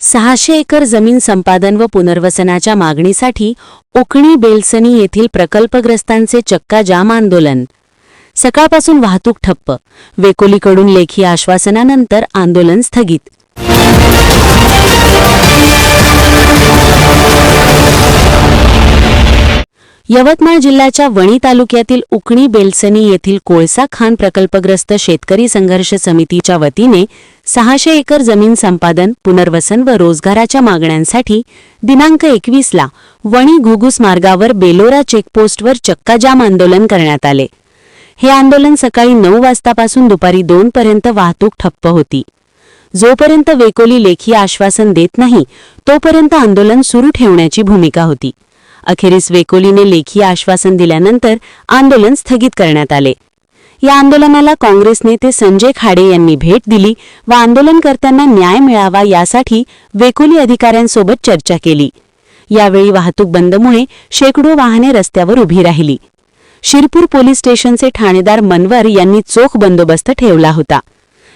600 acre जमीन संपादन व पुनर्वसनाच्या मागणीसाठी उकणी बेलसनी येथील प्रकल्पग्रस्तांचे चक्काजाम आंदोलन। सकाळपासून वाहतूक ठप्प, वेकोलीकडून लेखी आश्वासनानंतर आंदोलन स्थगित। यवतमाळ जिल्ह्याच्या वणी तालुक्यातील उकणी बेलसनी येथील कोळसा खाण प्रकल्पग्रस्त शेतकरी संघर्ष समितीच्या वतीने 600 एकर जमीन संपादन, पुनर्वसन व रोजगाराच्या मागण्यांसाठी दिनांक 21 ला वणी घुगुस मार्गावर बेलोरा चेकपोस्टवर चक्काजाम आंदोलन करण्यात आले। हे आंदोलन सकाळी 9 वाजतापासून दुपारी 2 पर्यंत वाहतूक ठप्प होती। जोपर्यंत वेकोली लेखी आश्वासन देत नाही तोपर्यंत आंदोलन सुरू ठेवण्याची भूमिका होती। अखेरीस वेकोलीने लेखी आश्वासन दिल्यानंतर आंदोलन स्थगित करण्यात आले। या आंदोलनाला काँग्रेस नेते संजय खाडे यांनी भेट दिली व आंदोलनकर्त्यांना न्याय मिळावा यासाठी वेकोली अधिकाऱ्यांसोबत चर्चा केली। यावेळी वाहतूक बंदमुळे शेकडो वाहने रस्त्यावर उभी राहिली। शिरपूर पोलीस स्टेशनचे ठाणेदार मनवर यांनी चोख बंदोबस्त ठेवला होता।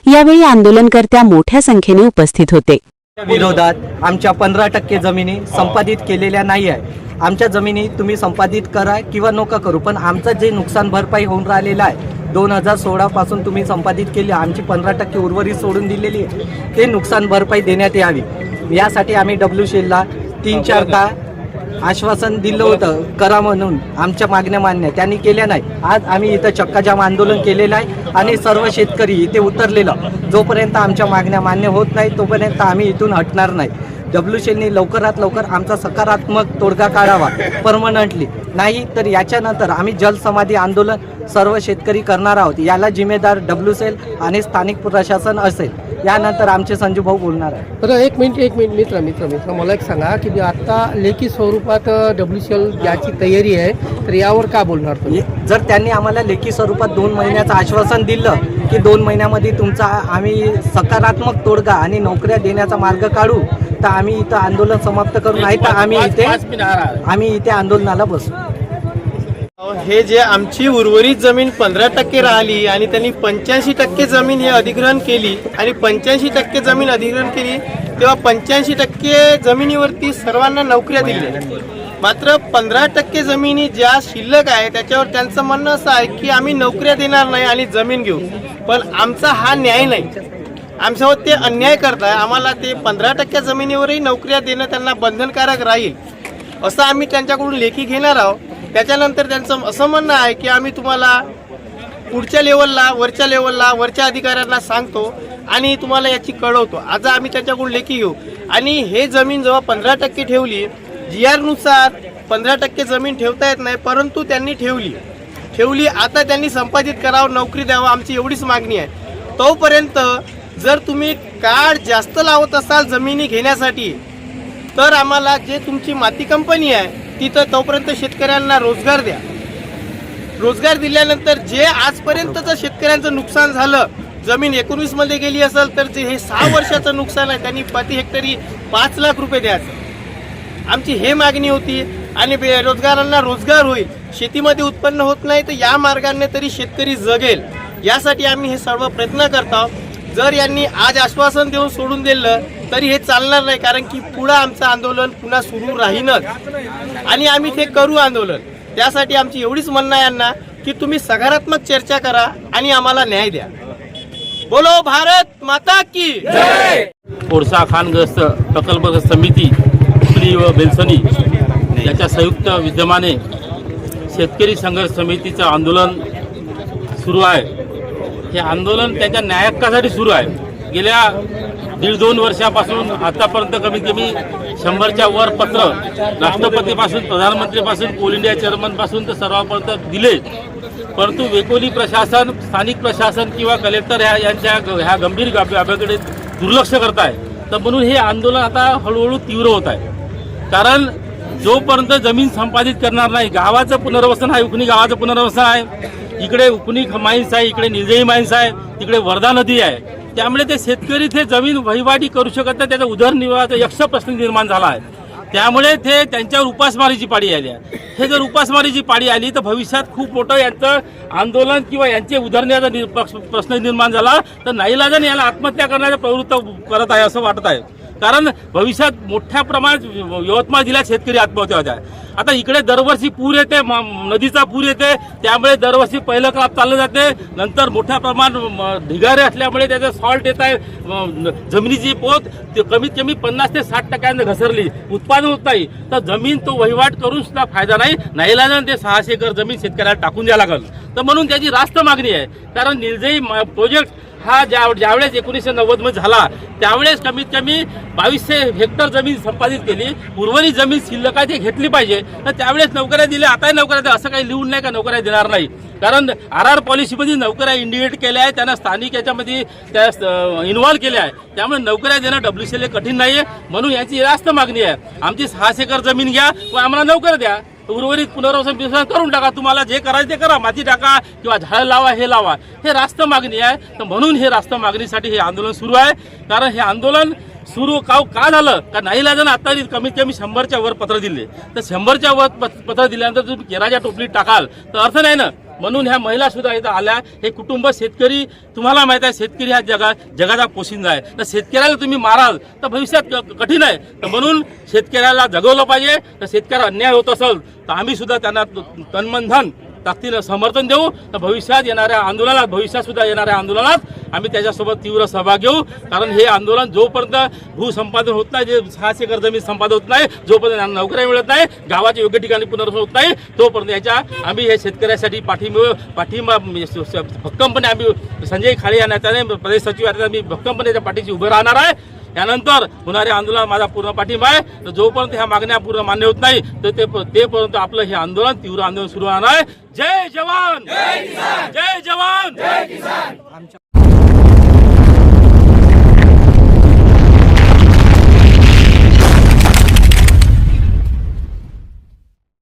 यावेळी आंदोलनकर्त्या मोठ्या संख्येने उपस्थित होते। विरोधात आमच्या 15% जमिनी संपादित केलेल्या नाही आहे। आमच्या जमिनी तुम्ही संपादित करा किंवा नका करू, पण आमचं जे नुकसान भरपाई होऊन राहिलेलं आहे 2016 पासून तुम्ही संपादित केली, आमची 15% उर्वरित सोडून दिलेली आहे, ते नुकसान भरपाई देण्यात यावी यासाठी आम्ही WCL 3-4दा आश्वासन दिलं होतं करा म्हणून। आमच्या मागण्या मान्य त्यांनी केल्या नाही। आज आम्ही इथं चक्काजाम आंदोलन केलेलं आहे आणि सर्व शेतकरी इथे उतरलेलं। जोपर्यंत आमच्या मागण्या मान्य होत नाही तोपर्यंत आम्ही इथून हटणार नाही। WCLनी लवकरात लवकर आमचा सकारात्मक तोडगा काढावा परमनंटली, नाही तर याच्यानंतर आम्ही जलसमाधी आंदोलन सर्व शेतकरी करणार आहोत। याला जिम्मेदार WCL आणि स्थानिक प्रशासन असेल। यानंतर आमचे संजू भाऊ बोलणार आहे। तर एक मिनिट मित्र मला एक सांगा की आता लेखी स्वरूपात WCL याची तयारी आहे, तर यावर का बोलणार तुम्ही? जर त्यांनी आम्हाला लेखी स्वरूपात 2 महिन्याचं आश्वासन दिलं की 2 महिन्यामध्ये तुमचा आम्ही सकारात्मक तोडगा आणि नोकऱ्या देण्याचा मार्ग काढू, तर आम्ही इथं आंदोलन समाप्त करू, नाही तर आम्ही इथे आंदोलनाला बसू। हे जे आमची उर्वरित जमीन 15% राहिली आणि त्यांनी 85% जमीन हे अधिग्रहण केली आणि 85% जमीन अधिग्रहण केली, तेव्हा 85% जमिनीवरती सर्वांना नोकऱ्या दिल्या। मात्र 15% जमिनी ज्या शिल्लक आहे त्याच्यावर त्यांचं म्हणणं असं आहे की आम्ही नोकऱ्या देणार नाही आणि जमीन घेऊ, पण आमचा हा न्याय नाही। आमच्यावर ते अन्याय करताय। आम्हाला ते 15% जमिनीवरही नोकऱ्या देणं त्यांना बंधनकारक राहील असं आम्ही त्यांच्याकडून लेखी घेणार आहोत। त्याच्यानंतर त्यांचं असं म्हणणं आहे की आम्ही तुम्हाला पुढच्या लेवलला, वरच्या अधिकाऱ्यांना सांगतो आणि तुम्हाला याची कळवतो। आज आम्ही त्याच्याकडून लेखी घेऊ आणि हे जमीन जेव्हा 15% ठेवली, GR नुसार 15% जमीन ठेवता येत नाही, परंतु त्यांनी ठेवली। आता त्यांनी संपादित करावं, नोकरी द्यावं, आमची एवढीच मागणी आहे। तोपर्यंत जर तुम्ही कार्ड जास्त लावत असाल जमिनी घेण्यासाठी, तर आम्हाला जे तुमची माती कंपनी आहे तिथं तोपर्यंत शेतकऱ्यांना रोजगार द्या। रोजगार दिल्यानंतर जे आजपर्यंतचं शेतकऱ्यांचं नुकसान झालं, जमीन 19 मध्ये गेली असेल तर जे हे 6 वर्षाचं नुकसान आहे त्यांनी प्रति हेक्टरी 5 लाख रुपये द्यायचं। आमची हे मागणी होती आणि बेरोजगारांना रोजगार होईल। शेतीमध्ये उत्पन्न होत नाही तर या मार्गाने तरी शेतकरी जगेल, यासाठी आम्ही हे सर्व प्रयत्न करतो। जर यांनी आज आश्वासन देऊन सोडून दिलं तरी हे चालणार नाही, कारण की पुढं आमचं आंदोलन पुन्हा सुरू राहीनच आणि आम्ही ते करू आंदोलन। त्यासाठी आमची एवढीच म्हणणं आहे यांना की तुम्ही सकारात्मक चर्चा करा आणि आम्हाला न्याय द्या। बोलो भारत माता की जय। कोळसा खाणग्रस्त प्रकल्पग्रस्त समिती उकणी व बेलसनी याच्या संयुक्त विद्यमाने शेतकरी संघर्ष समितीचं आंदोलन सुरू आहे। हे आंदोलन त्यांच्या न्याय हक्कासाठी सुरू आहे। गेल्या 1.5-2 वर्षापासून आतापर्यंत कमीत कमी 100च्या वर पत्र राष्ट्रपतीपासून, प्रधानमंत्रीपासून, कोल इंडिया चेअरमनपासून तर सर्वांपर्यंत दिले, परंतु वेकोली प्रशासन, स्थानिक प्रशासन किंवा कलेक्टर ह्या गंभीर बाबीकडे दुर्लक्ष करत आहे। तर म्हणून हे आंदोलन आता हळूहळू तीव्र होत आहे। कारण जोपर्यंत जमीन संपादित करणार नाही, गावाचं पुनर्वसन आहे, उकणी गावाचं पुनर्वसन आहे, इकडे उकणी माईन्स आहे, इकडे निलजई माईन्स आहे, तिकडे वर्धा नदी आहे, त्यामुळे ते शेतकरी ते जमीन वहिवाटी करू शकत नाही। त्याचा उदरनिर्वाहाचा यक्ष प्रश्न निर्माण झाला आहे। त्यामुळे ते त्यांच्यावर उपासमारीची पाळी आली आहे। हे जर उपासमारीची पाळी आली तर भविष्यात खूप मोठं यांचं आंदोलन किंवा यांचे उदरनिर्वाहाचा प्रश्न निर्माण झाला तर नाईलाजाने याला आत्महत्या करण्याचा प्रवृत्त करत आहे असं वाटत आहे। कारण भविष्यात मोठ्या प्रमाणात यवतमाळ जिल्ह्यात शेतकरी आत्महत्या होत्या. आता इकडे दरवर्षी पूर येते, नदीचा पूर येते, त्यामुळे दरवर्षी पहिलं क्रॉप चाललं जाते, नंतर मोठ्या प्रमाणात ढिगारे असल्यामुळे त्याचं सॉल्ट येत आहे, जमिनीची पोत ते कमीत कमी 50 ते 60% घसरली, उत्पादन होत नाही. तर जमीन तो वहिवाट करून सुद्धा फायदा नाही, नाईलाजाने ते 600 एकर जमीन शेतकऱ्याला टाकून द्यायला लागल. तर म्हणून त्याची रास्त मागणी आहे. कारण निलजई प्रोजेक्ट हा ज्यावेळेस 1990 मध्ये झाला त्यावेळेस कमीत कमी 2200 हेक्टर जमीन संपादित केली, उर्वरित जमीन शिल्लक आहे ती घेतली पाहिजे. तर त्यावेळेस नोकऱ्या दिल्या, आताही नोकऱ्या द्या, असं काही लिहून नाही का नोकऱ्या देणार नाही. कारण RR पॉलिसीमध्ये नोकऱ्या इंडिकेट केल्या आहे, त्यांना स्थानिक याच्यामध्ये त्या इन्व्हॉल्व केल्या आहे, त्यामुळे नोकऱ्या देणं WCL कठीण नाही आहे. म्हणून याची रास्त मागणी आहे. आमची 600 एकर जमीन घ्या व आम्हाला नोकऱ्या द्या, उर्वरित पुनर्वसन करून टाका, तुम्हाला जे करायचं ते करा, माती टाका किंवा झाडं लावा, हे लावा, हे रास्त मागणी आहे. तर म्हणून हे रास्त मागणीसाठी हे आंदोलन सुरू आहे. कारण हे आंदोलन सुरू का झालं का नाईलाजानं आता कमीत कमी 100च्या वर पत्र दिले, तर 100च्या वर पत्र दिल्यानंतर तुम्ही केराच्या टोपलीत टाकाल तर अर्थ नाही ना. म्हणून ह्या महिला सुद्धा इथं आल्या. हे कुटुंब शेतकरी, तुम्हाला माहित आहे शेतकरी हा जगाचा पोशिंदा आहे. तर शेतकऱ्याला तुम्ही माराल तर भविष्यात कठीण आहे. तर म्हणून शेतकऱ्याला जगवलं पाहिजे. तर शेतकऱ्याला अन्याय होत असेल तर आम्ही सुद्धा त्यांना तनमन धन ताकदीनं समर्थन देऊ. तर भविष्यात येणाऱ्या आंदोलनात, भविष्यात सुद्धा येणाऱ्या आंदोलनात आम्ही त्याच्यासोबत तीव्र सहभाग घेऊ. कारण हे आंदोलन जोपर्यंत भूसंपादन होत नाही, जे 600 एकर जमीन संपादन होत नाही, जोपर्यंत त्यांना नोकऱ्या मिळत नाही, गावाच्या योग्य ठिकाणी पुनर्वसन होत नाही, तोपर्यंत याच्या आम्ही हे शेतकऱ्यासाठी पाठिंबा भक्कमपणे आम्ही संजय खाळे या नेत्याने, प्रदेश सचिव या आम्ही भक्कमपणे त्याच्या पाठीशी उभे राहणार आहे. त्यानंतर होणारे आंदोलन माझा पूर्ण पाठिंबा आहे. तर जोपर्यंत ह्या मागण्या पूर्ण मान्य होत नाही तर तेपर्यंत आपलं हे आंदोलन, तीव्र आंदोलन सुरू राहणार आहे. जय जवान, जय जवान, जय किसान.